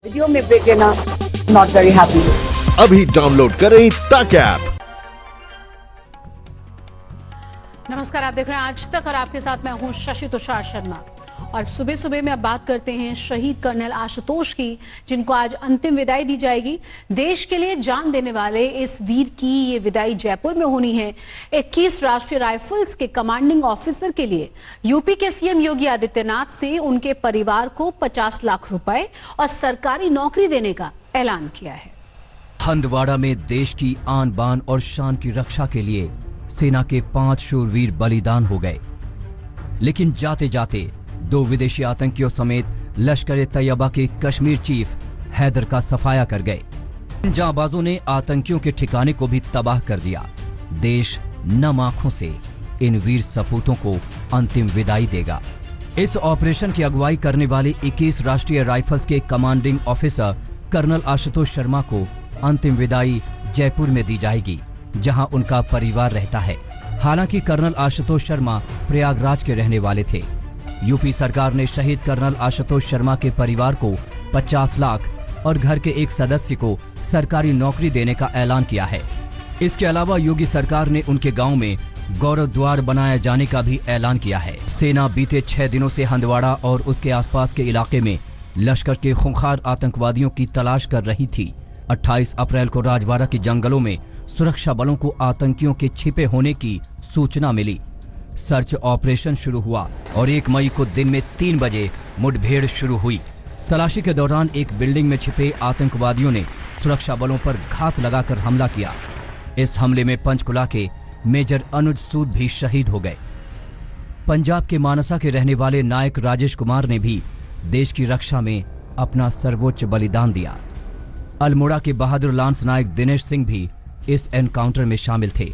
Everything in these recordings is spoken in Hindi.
वीडियो में ब्रेक लेना नॉट वेरी हैप्पी। अभी डाउनलोड करें तक ऐप। नमस्कार, आप देख रहे हैं आज तक और आपके साथ मैं हूं शशि तुषार शर्मा। और सुबह सुबह में अब बात करते हैं शहीद कर्नल आशुतोष की, जिनको आज अंतिम विदाई दी जाएगी। देश के लिए जान देने वाले इस वीर की ये विदाई जयपुर में होनी है। 21 राष्ट्रीय राइफल्स के कमांडिंग ऑफिसर के लिए यूपी के सीएम योगी आदित्यनाथ ने उनके परिवार को 50 लाख रुपए और सरकारी नौकरी देने का ऐलान किया है। हंदवाड़ा में देश की आन बान और शान की रक्षा के लिए सेना के 5 शूरवीर बलिदान हो गए, लेकिन जाते जाते 2 विदेशी आतंकियों समेत लश्कर-ए-तैयबा के कश्मीर चीफ हैदर का सफाया कर गए। इन जांबाजों ने आतंकियों के ठिकाने को भी तबाह कर दिया। देश नम आंखों से इन वीर सपूतों को अंतिम विदाई देगा। इस ऑपरेशन की अगुवाई करने वाले 21 राष्ट्रीय राइफल्स के commanding officer colonel Ashutosh Sharma को अंतिम विदाई जयपुर में दी जाएगी, जहां उनका परिवार रहता है। हालांकि कर्नल आशुतोष शर्मा प्रयागराज के रहने वाले थे। यूपी सरकार ने शहीद कर्नल आशुतोष शर्मा के परिवार को 50 लाख और घर के एक सदस्य को सरकारी नौकरी देने का ऐलान किया है। इसके अलावा योगी सरकार ने उनके गांव में गौरव द्वार बनाए जाने का भी ऐलान किया है। सेना बीते 6 दिनों से हंदवाड़ा और उसके आसपास के इलाके में लश्कर के खूंखार आतंकवादियों की तलाश कर रही थी। 28 अप्रैल को राजवाड़ा के जंगलों में सुरक्षा बलों को आतंकियों के छिपे होने की सूचना मिली। सर्च ऑपरेशन शुरू हुआ और 1 मई को दिन में 3 बजे मुठभेड़ शुरू हुई। तलाशी के दौरान एक बिल्डिंग में छिपे आतंकवादियों ने सुरक्षा बलों पर घात लगाकर हमला किया। इस हमले में पंचकुला के मेजर अनुज सूद भी शहीद हो गए। पंजाब के मानसा के रहने वाले नायक राजेश कुमार ने भी देश की रक्षा में अपना सर्वोच्च बलिदान दिया। अल्मोड़ा के बहादुर लांस नायक दिनेश सिंह भी इस एनकाउंटर में शामिल थे।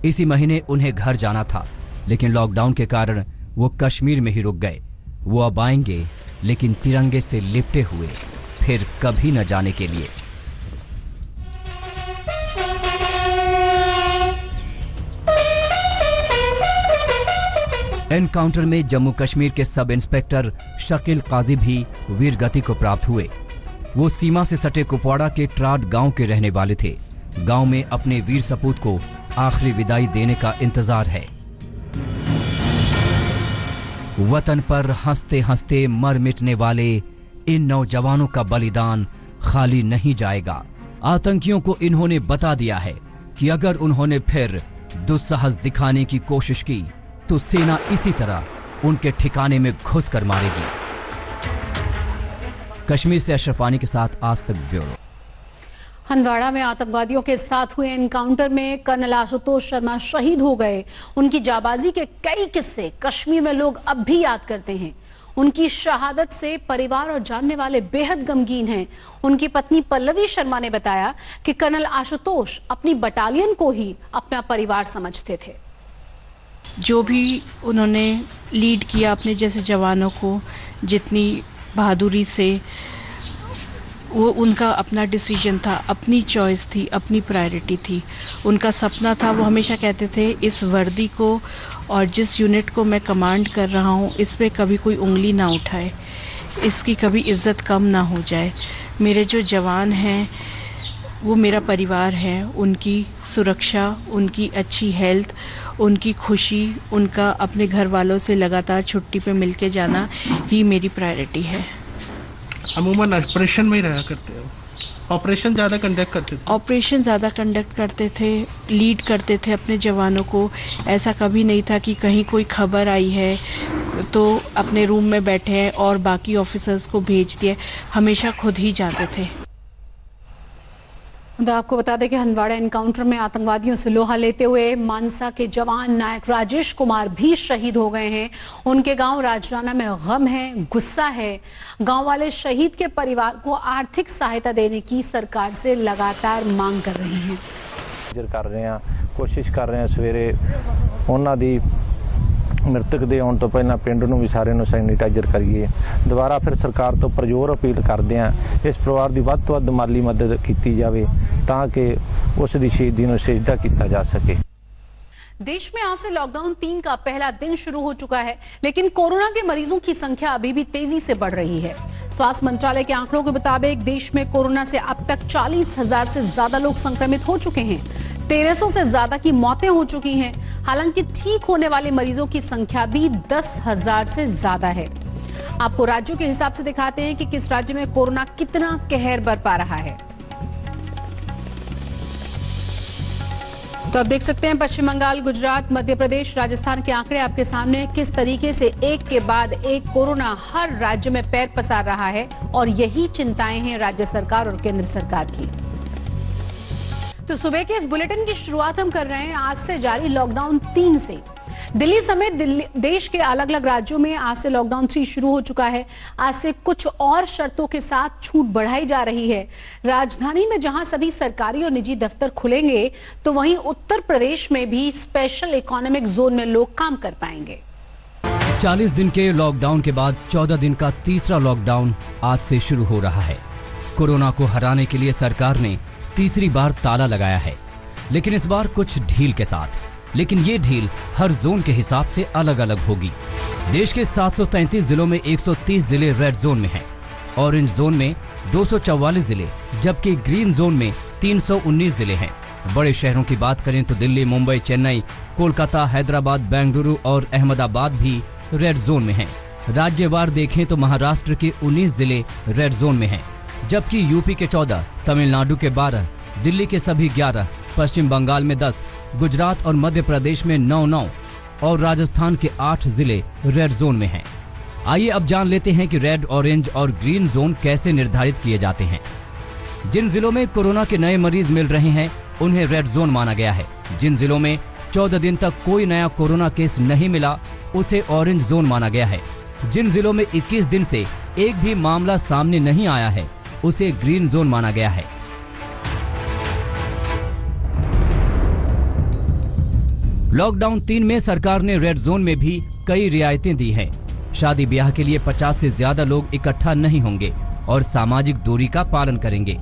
इसी महीने उन्हें घर जाना था, लेकिन लॉकडाउन के कारण वो कश्मीर में ही रुक गए। वो अब आएंगे, लेकिन तिरंगे से लिपटे हुए, फिर कभी न जाने के लिए। एनकाउंटर में जम्मू कश्मीर के सब इंस्पेक्टर शकील काजी भी वीर गति को प्राप्त हुए। वो सीमा से सटे कुपवाड़ा के ट्राड गांव के रहने वाले थे। गांव में अपने वीर सपूत को आखिरी विदाई देने का इंतजार है। वतन पर हंसते हंसते मर मिटने वाले इन नौजवानों का बलिदान खाली नहीं जाएगा। आतंकियों को इन्होंने बता दिया है कि अगर उन्होंने फिर दुस्साहस दिखाने की कोशिश की तो सेना इसी तरह उनके ठिकाने में घुस कर मारेगी। कश्मीर से अशरफानी के साथ आज तक ब्यूरो। हंदवाड़ा में आतंकवादियों के साथ हुए एनकाउंटर में कर्नल आशुतोष शर्मा शहीद हो गए। उनकी जाबाजी के कई किस्से कश्मीर में लोग अब भी याद करते हैं। उनकी शहादत से परिवार और जानने वाले बेहद गमगीन हैं। उनकी पत्नी पल्लवी शर्मा ने बताया कि कर्नल आशुतोष अपनी बटालियन को ही अपना परिवार समझते थे। जो भी उन्होंने लीड किया अपने जैसे जवानों को, जितनी बहादुरी से, वो उनका अपना डिसीजन था, अपनी चॉइस थी, अपनी प्रायोरिटी थी। उनका सपना था, वो हमेशा कहते थे इस वर्दी को और जिस यूनिट को मैं कमांड कर रहा हूँ इस पे कभी कोई उंगली ना उठाए, इसकी कभी इज्जत कम ना हो जाए। मेरे जो जवान हैं वो मेरा परिवार है। उनकी सुरक्षा, उनकी अच्छी हेल्थ, उनकी खुशी, उनका अपने घर वालों से लगातार छुट्टी पे मिलके जाना ही मेरी प्रायोरिटी है। अमूमन ऑपरेशन में ही रहा करते हो? ऑपरेशन ज़्यादा कंडक्ट करते थे? ऑपरेशन ज़्यादा कंडक्ट करते थे, लीड करते थे अपने जवानों को। ऐसा कभी नहीं था कि कहीं कोई खबर आई है तो अपने रूम में बैठे हैं और बाकी ऑफिसर्स को भेज दिए। हमेशा खुद ही जाते थे। आपको बता दें कि हंदवाड़ा एनकाउंटर में आतंकवादियों से लोहा लेते हुए मानसा के जवान नायक राजेश कुमार भी शहीद हो गए हैं। उनके गांव राजराना में गम है, गुस्सा है। गांव वाले शहीद के परिवार को आर्थिक सहायता देने की सरकार से लगातार मांग कर रहे हैं। कर रहे हैं, कोशिश कर रहे हैं सवेरे उन्हां दी मृतक दे आउण तो पहला पिंड नूं भी सारे नूं सैनीटाइजर करिए। दोबारा फिर सरकार तो परजोर अपील करते हैं इस परिवार की वध तो वध माली मदद की जाए ताकि उस दी शहीदी नूं सजदा किया जा सके। देश में आज से लॉकडाउन 3 का पहला दिन शुरू हो चुका है, लेकिन कोरोना के मरीजों की संख्या अभी भी तेजी से बढ़ रही है। स्वास्थ्य मंत्रालय के आंकड़ों के मुताबिक देश में कोरोना से अब तक 40,000 से ज्यादा लोग संक्रमित हो चुके हैं। 1300 से ज्यादा की मौतें हो चुकी हैं। हालांकि ठीक होने वाले मरीजों की संख्या भी 10,000 से ज्यादा है। आपको राज्यों के हिसाब से दिखाते हैं कि किस राज्य में कोरोना कितना कहर बरपा रहा है। तो आप देख सकते हैं पश्चिम बंगाल, गुजरात, मध्य प्रदेश, राजस्थान के आंकड़े आपके सामने किस तरीके से एक के बाद एक कोरोना हर राज्य में पैर पसार रहा है और यही चिंताएं हैं राज्य सरकार और केंद्र सरकार की। तो सुबह के इस बुलेटिन की शुरुआत हम कर रहे हैं आज से जारी लॉकडाउन 3 से। दिल्ली समेत देश के अलग अलग राज्यों में आज से लॉकडाउन 3 शुरू हो चुका है। आज से कुछ और शर्तों के साथ छूट बढ़ाई जा रही है। राजधानी में जहां सभी सरकारी और निजी दफ्तर खुलेंगे, तो वहीं उत्तर प्रदेश में भी स्पेशल इकोनॉमिक जोन में लोग काम कर पाएंगे। 40 दिन के लॉकडाउन के बाद 14 दिन का तीसरा लॉकडाउन आज से शुरू हो रहा है। कोरोना को हराने के लिए सरकार ने तीसरी बार ताला लगाया है, लेकिन इस बार कुछ ढील के साथ। लेकिन ये ढील हर जोन के हिसाब से अलग अलग होगी। देश के 733 जिलों में 130 जिले रेड जोन में हैं, ऑरेंज जोन में 244 जिले, जबकि ग्रीन जोन में 319 जिले हैं। बड़े शहरों की बात करें तो दिल्ली, मुंबई, चेन्नई, कोलकाता, हैदराबाद, बेंगलुरु और अहमदाबाद भी रेड जोन में हैं। राज्यवार देखें तो महाराष्ट्र के 19 जिले रेड जोन में हैं, जबकि यूपी के 14, तमिलनाडु के 12, दिल्ली के सभी 11, पश्चिम बंगाल में 10, गुजरात और मध्य प्रदेश में 9 और राजस्थान के 8 जिले रेड जोन में हैं। आइए अब जान लेते हैं कि रेड, ऑरेंज और ग्रीन जोन कैसे निर्धारित किए जाते हैं। जिन जिलों में कोरोना के नए मरीज मिल रहे हैं उन्हें रेड जोन माना गया है। जिन जिलों में 14 दिन तक कोई नया कोरोना केस नहीं मिला उसे ऑरेंज जोन माना गया है। जिन जिलों में 21 दिन से एक भी मामला सामने नहीं आया है उसे ग्रीन जोन माना गया है। लॉकडाउन 3 में सरकार ने रेड जोन में भी कई रियायतें दी हैं। शादी ब्याह के लिए 50 से ज्यादा लोग इकट्ठा नहीं होंगे और सामाजिक दूरी का पालन करेंगे।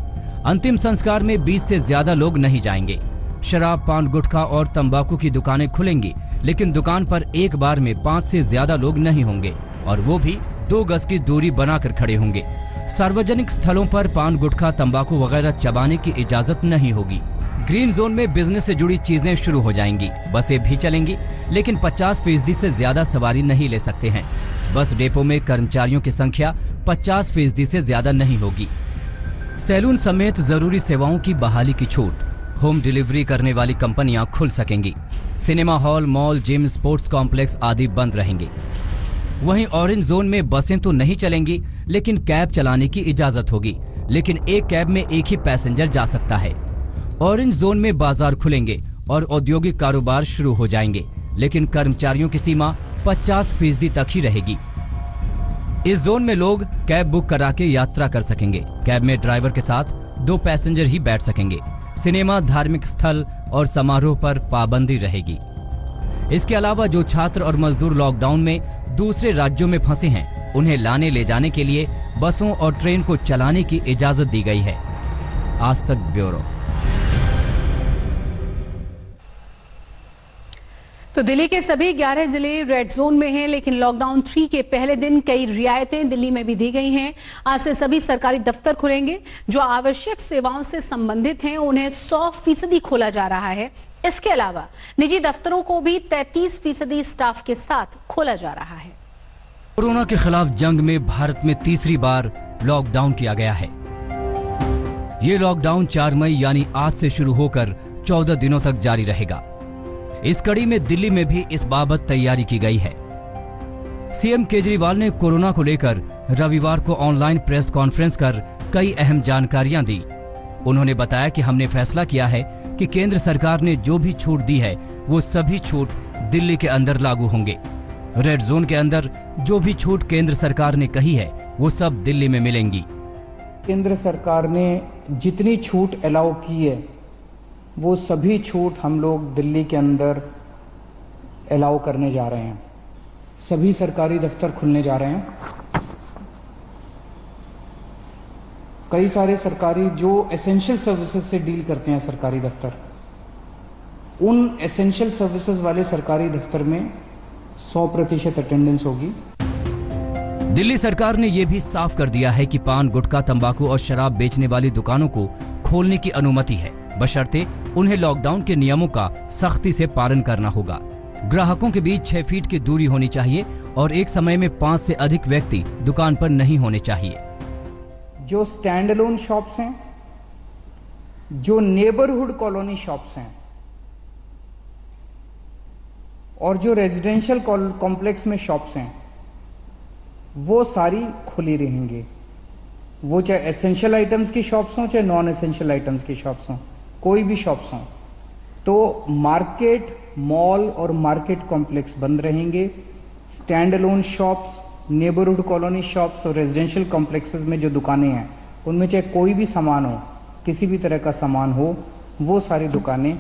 अंतिम संस्कार में 20 से ज्यादा लोग नहीं जाएंगे। शराब, पान, गुटखा और तंबाकू की दुकानें खुलेंगी, लेकिन दुकान पर एक बार में 5 से ज्यादा लोग नहीं होंगे और वो भी 2 गज की दूरी बनाकर खड़े होंगे। सार्वजनिक स्थलों पर पान, गुटखा, तंबाकू वगैरह चबाने की इजाजत नहीं होगी। ग्रीन जोन में बिजनेस से जुड़ी चीजें शुरू हो जाएंगी। बसें भी चलेंगी, लेकिन 50% से ज्यादा सवारी नहीं ले सकते हैं। बस डेपो में कर्मचारियों की संख्या 50% से ज्यादा नहीं होगी। सैलून समेत जरूरी सेवाओं की बहाली की छूट। होम डिलीवरी करने वाली कंपनियां खुल सकेंगी। Cinema hall, mall, gym, sports complex आदि बंद रहेंगे। वहीं ऑरेंज जोन में बसें तो नहीं चलेंगी, लेकिन कैब चलाने की इजाजत होगी। लेकिन एक कैब में एक ही पैसेंजर जा सकता है। ऑरेंज जोन में बाजार खुलेंगे और औद्योगिक कारोबार शुरू हो जाएंगे, लेकिन कर्मचारियों की सीमा 50% तक ही रहेगी। इस जोन में लोग कैब बुक करा के यात्रा कर सकेंगे। कैब में ड्राइवर के साथ 2 पैसेंजर ही बैठ सकेंगे। सिनेमा, धार्मिक स्थल और समारोह पर पाबंदी रहेगी। इसके अलावा जो छात्र और मजदूर लॉकडाउन में दूसरे राज्यों में फंसे हैं, उन्हें लाने ले जाने के लिए बसों और ट्रेन को चलाने की इजाजत दी गई है। आज तक ब्यूरो। तो दिल्ली के सभी 11 जिले रेड जोन में हैं, लेकिन लॉकडाउन 3 के पहले दिन कई रियायतें दिल्ली में भी दी गई हैं। आज से सभी सरकारी दफ्तर खुलेंगे। जो आवश्यक सेवाओं से संबंधित हैं उन्हें 100% खोला जा रहा है। इसके अलावा निजी दफ्तरों को भी 33% स्टाफ के साथ खोला जा रहा है। कोरोना के खिलाफ जंग में भारत में तीसरी बार लॉकडाउन किया गया है। ये लॉकडाउन 4 मई यानी आज से शुरू होकर 14 दिनों तक जारी रहेगा। इस कड़ी में दिल्ली में भी इस बाबत तैयारी की गई है। सीएम केजरीवाल ने कोरोना को लेकर रविवार को ऑनलाइन प्रेस कॉन्फ्रेंस कर कई अहम जानकारियां दी। उन्होंने बताया कि हमने फैसला किया है कि केंद्र सरकार ने जो भी छूट दी है वो सभी छूट दिल्ली के अंदर लागू होंगे। रेड जोन के अंदर जो भी छूट केंद्र सरकार ने कही है वो सब दिल्ली में मिलेंगी। केंद्र सरकार ने जितनी छूट अलाउ की है वो सभी छूट हम लोग दिल्ली के अंदर अलाउ करने जा रहे हैं। सभी सरकारी दफ्तर खुलने जा रहे हैं। कई सारे सरकारी जो एसेंशियल सर्विसेज से डील करते हैं सरकारी दफ्तर, उन एसेंशियल सर्विसेज वाले सरकारी दफ्तर में 100% अटेंडेंस होगी। दिल्ली सरकार ने यह भी साफ कर दिया है कि पान, गुटखा, तंबाकू और शराब बेचने वाली दुकानों को खोलने की अनुमति है, बशर्ते उन्हें लॉकडाउन के नियमों का सख्ती से पालन करना होगा। ग्राहकों के बीच 6 फीट की दूरी होनी चाहिए और एक समय में 5 से अधिक व्यक्ति दुकान पर नहीं होने चाहिए। जो स्टैंड अलोन शॉप्स हैं, जो नेबरहुड कॉलोनी शॉप्स हैं और जो रेजिडेंशियल कॉम्प्लेक्स में शॉप्स हैं, वो सारी खुली रहेंगी। वो चाहे एसेंशियल आइटम्स की शॉप्स हों, चाहे नॉन एसेंशियल आइटम्स की शॉप्स हों, कोई भी शॉप्स हों। तो मार्केट, मॉल और मार्केट कॉम्प्लेक्स बंद रहेंगे। Stand alone shops, neighbourhood colony shops और रेजिडेंशियल कॉम्प्लेक्सेस में जो दुकानें हैं, उनमें चाहे कोई भी सामान हो, किसी भी तरह का सामान हो, वो सारी दुकानें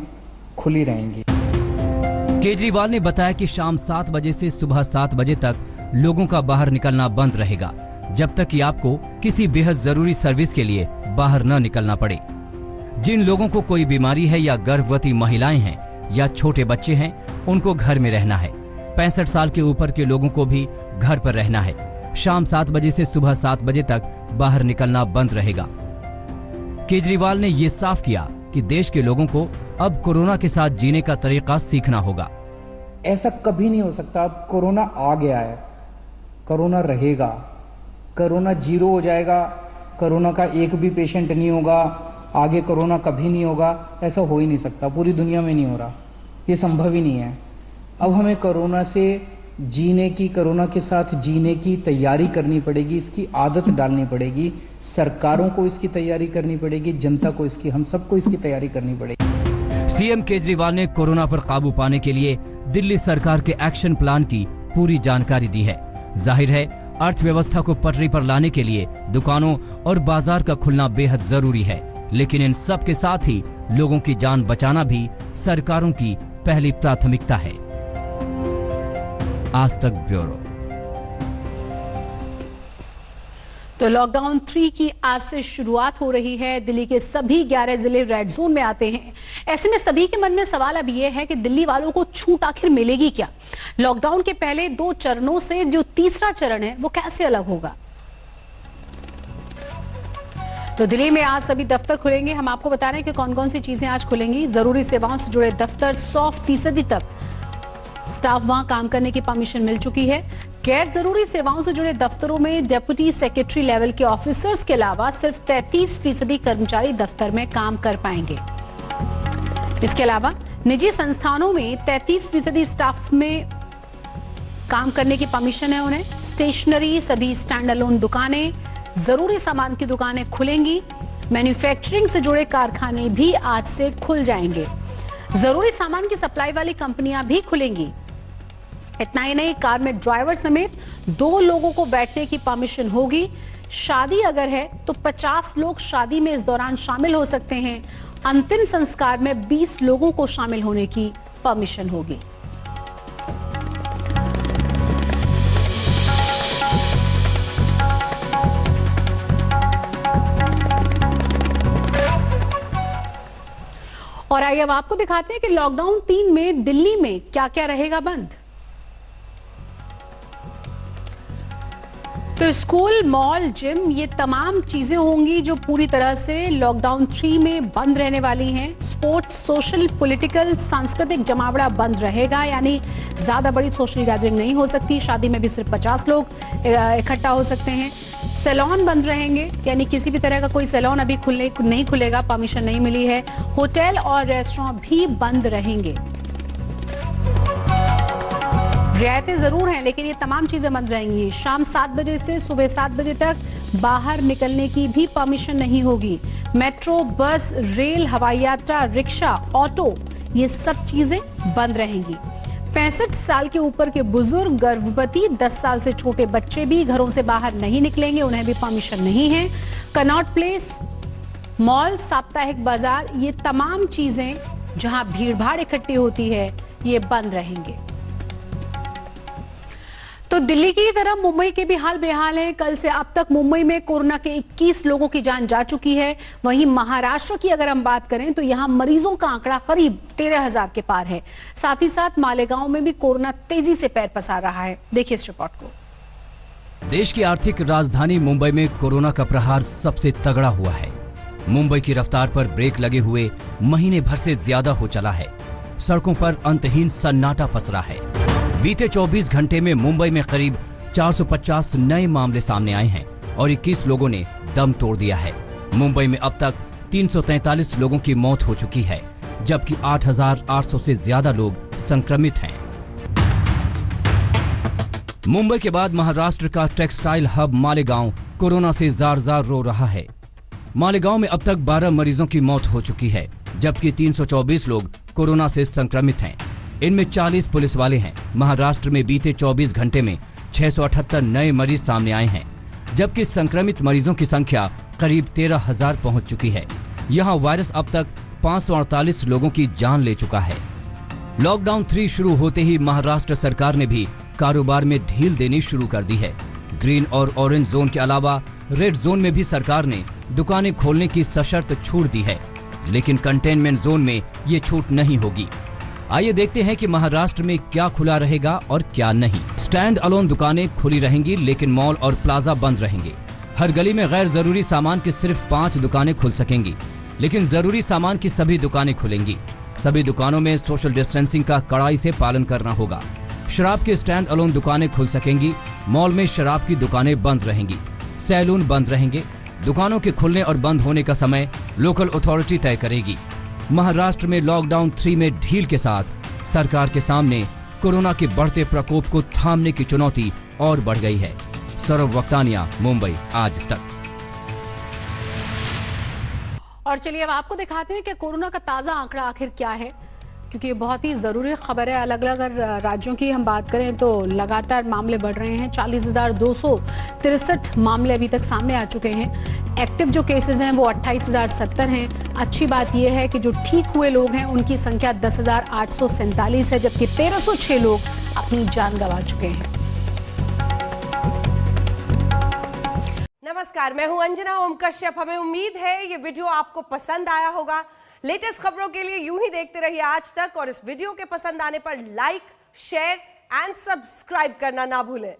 खुली रहेंगी। केजरीवाल ने बताया कि शाम 7 बजे से सुबह 7 बजे तक लोगों का बाहर निकलना बंद रहेगा, जब तक कि आपको किसी बेहद जरूरी सर्विस के लिए बाहर न निकलना पड़े। जिन लोगों को कोई बीमारी है या गर्भवती महिलाएं हैं या छोटे बच्चे हैं, उनको घर में रहना है। 65 साल के ऊपर के लोगों को भी घर पर रहना है। शाम 7 बजे से सुबह 7 बजे तक बाहर निकलना बंद रहेगा। केजरीवाल ने यह साफ किया कि देश के लोगों को अब कोरोना के साथ जीने का तरीका सीखना होगा। ऐसा कभी नहीं हो सकता। अब कोरोना आ गया है, कोरोना रहेगा, कोरोना जीरो हो जाएगा, कोरोना का एक भी पेशेंट नहीं होगा, आगे कोरोना कभी नहीं होगा, ऐसा हो ही नहीं सकता। पूरी दुनिया में नहीं हो रहा, ये संभव ही नहीं है। अब हमें कोरोना से जीने की, कोरोना के साथ जीने की तैयारी करनी पड़ेगी, इसकी आदत डालनी पड़ेगी। सरकारों को इसकी तैयारी करनी पड़ेगी, जनता को इसकी, हम सबको इसकी तैयारी करनी पड़ेगी। सीएम केजरीवाल ने कोरोना पर काबू पाने के लिए दिल्ली सरकार के एक्शन प्लान की पूरी जानकारी दी है। जाहिर है, अर्थव्यवस्था को पटरी पर लाने के लिए दुकानों और बाजार का खुलना बेहद जरूरी है, लेकिन इन सब के साथ ही लोगों की जान बचाना भी सरकारों की पहली प्राथमिकता है। आज तक ब्यूरो। तो लॉकडाउन 3 की आज से शुरुआत हो रही है। दिल्ली के सभी 11 जिले रेड जोन में आते हैं। ऐसे में सभी के मन में सवाल अब यह है कि दिल्ली वालों को छूट आखिर मिलेगी क्या? लॉकडाउन के पहले 2 चरणों से जो तीसरा चरण है वो कैसे अलग होगा? तो दिल्ली में आज सभी दफ्तर खुलेंगे। हम आपको बता रहे हैं कि कौन कौन सी चीजें आज खुलेंगी। जरूरी सेवाओं से जुड़े दफ्तर 100% तक स्टाफ वहां काम करने की परमिशन मिल चुकी है। गैर जरूरी सेवाओं से जुड़े दफ्तरों में डेप्यूटी सेक्रेटरी लेवल के ऑफिसर्स के अलावा सिर्फ 33% कर्मचारी दफ्तर में काम कर पाएंगे। इसके अलावा निजी संस्थानों में 33% स्टाफ में काम करने की परमिशन है उन्हें। स्टेशनरी, सभी स्टैंड अलोन दुकानें, जरूरी सामान की दुकानें खुलेंगी। मैन्युफैक्चरिंग से जुड़े कारखाने भी आज से खुल जाएंगे। जरूरी सामान की सप्लाई वाली कंपनियां भी खुलेंगी। इतना ही नहीं, कार में ड्राइवर समेत 2 लोगों को बैठने की परमिशन होगी। शादी अगर है तो 50 लोग शादी में इस दौरान शामिल हो सकते हैं। अंतिम संस्कार में 20 लोगों को शामिल होने की परमिशन होगी। और आइए अब आपको दिखाते हैं कि लॉकडाउन 3 में दिल्ली में क्या क्या रहेगा बंद। तो स्कूल, मॉल, जिम, ये तमाम चीजें होंगी जो पूरी तरह से लॉकडाउन 3 में बंद रहने वाली हैं। स्पोर्ट्स, सोशल, पॉलिटिकल, सांस्कृतिक जमावड़ा बंद रहेगा, यानी ज्यादा बड़ी सोशल गैदरिंग नहीं हो सकती। शादी में भी सिर्फ 50 लोग इकट्ठा हो सकते हैं। सैलून बंद रहेंगे, यानी किसी भी तरह का कोई सैलून अभी नहीं खुलेगा, परमिशन नहीं मिली है। होटल और रेस्टोरेंट भी बंद रहेंगे। रियायतें जरूर हैं, लेकिन ये तमाम चीजें बंद रहेंगी। शाम 7 बजे से सुबह 7 बजे तक बाहर निकलने की भी परमिशन नहीं होगी। मेट्रो, बस, रेल, हवाई यात्रा, रिक्शा, ऑटो, ये सब चीजें बंद रहेंगी। 65 साल के ऊपर के बुजुर्ग, गर्भवती, 10 साल से छोटे बच्चे भी घरों से बाहर नहीं निकलेंगे, उन्हें भी परमिशन नहीं है। कनॉट प्लेस, मॉल, साप्ताहिक बाजार, ये तमाम चीजें जहां भीड़ भाड़ इकट्ठी होती है, ये बंद रहेंगे। तो दिल्ली की तरह मुंबई के भी हाल बेहाल है। कल से अब तक मुंबई में कोरोना के 21 लोगों की जान जा चुकी है। वहीं महाराष्ट्र की अगर हम बात करें तो यहां मरीजों का आंकड़ा करीब 13,000 के पार है। साथ ही साथ मालेगांव में भी कोरोना तेजी से पैर पसार रहा है। देखिए इस रिपोर्ट को। देश की आर्थिक राजधानी मुंबई में कोरोना का प्रहार सबसे तगड़ा हुआ है। मुंबई की रफ्तार पर ब्रेक लगे हुए महीने भर से ज्यादा हो चला है। सड़कों पर अंतहीन सन्नाटा पसरा है। बीते 24 घंटे में मुंबई में करीब 450 नए मामले सामने आए हैं और 21 लोगों ने दम तोड़ दिया है। मुंबई में अब तक 343 लोगों की मौत हो चुकी है, जबकि 8,800 से ज्यादा लोग संक्रमित हैं। मुंबई के बाद महाराष्ट्र का टेक्सटाइल हब मालेगांव कोरोना से जार-जार रो रहा है। मालेगांव में अब तक 12 मरीजों की मौत हो चुकी है, जबकि 324 लोग कोरोना से संक्रमित हैं। इनमें 40 पुलिस वाले हैं। महाराष्ट्र में बीते 24 घंटे में 678 नए मरीज सामने आए हैं, जबकि संक्रमित मरीजों की संख्या करीब 13,000 पहुंच चुकी है। यहां वायरस अब तक 548 लोगों की जान ले चुका है। लॉकडाउन 3 शुरू होते ही महाराष्ट्र सरकार ने भी कारोबार में ढील देनी शुरू कर दी है। ग्रीन और ऑरेंज जोन के अलावा रेड जोन में भी सरकार ने दुकानें खोलने की सशर्त छूट दी है, लेकिन कंटेनमेंट जोन में ये छूट नहीं होगी। आइए देखते हैं कि महाराष्ट्र में क्या खुला रहेगा और क्या नहीं। स्टैंड अलोन दुकानें खुली रहेंगी, लेकिन मॉल और प्लाजा बंद रहेंगे। हर गली में गैर जरूरी सामान की सिर्फ 5 दुकानें खुल सकेंगी, लेकिन जरूरी सामान की सभी दुकानें खुलेंगी। सभी दुकानों में सोशल डिस्टेंसिंग का कड़ाई से पालन करना होगा। शराब की स्टैंड अलोन दुकानें खुल सकेंगी। मॉल में शराब की दुकानें बंद रहेंगी। सैलून बंद रहेंगे। दुकानों के खुलने और बंद होने का समय लोकल अथॉरिटी तय करेगी। महाराष्ट्र में लॉकडाउन 3 में ढील के साथ सरकार के सामने कोरोना के बढ़ते प्रकोप को थामने की चुनौती और बढ़ गई है। सौरभ वक्तानिया, मुंबई आज तक। और चलिए अब आपको दिखाते हैं कि कोरोना का ताजा आंकड़ा आखिर क्या है, क्योंकि ये बहुत ही जरूरी खबर है। अलग अलग राज्यों की हम बात करें तो लगातार मामले बढ़ रहे हैं। 40,263 मामले अभी तक सामने आ चुके हैं। एक्टिव जो केसेस हैं वो 28,070 हैं। अच्छी बात यह है कि जो ठीक हुए लोग हैं उनकी संख्या 10,847 है, जबकि 1,306 लोग अपनी जान गंवा चुके हैं। नमस्कार, मैं हूं अंजना ओम कश्यप। हमें उम्मीद है ये वीडियो आपको पसंद आया होगा। लेटेस्ट खबरों के लिए यूं ही देखते रहिए आज तक, और इस वीडियो के पसंद आने पर लाइक, शेयर एंड सब्सक्राइब करना ना भूलें।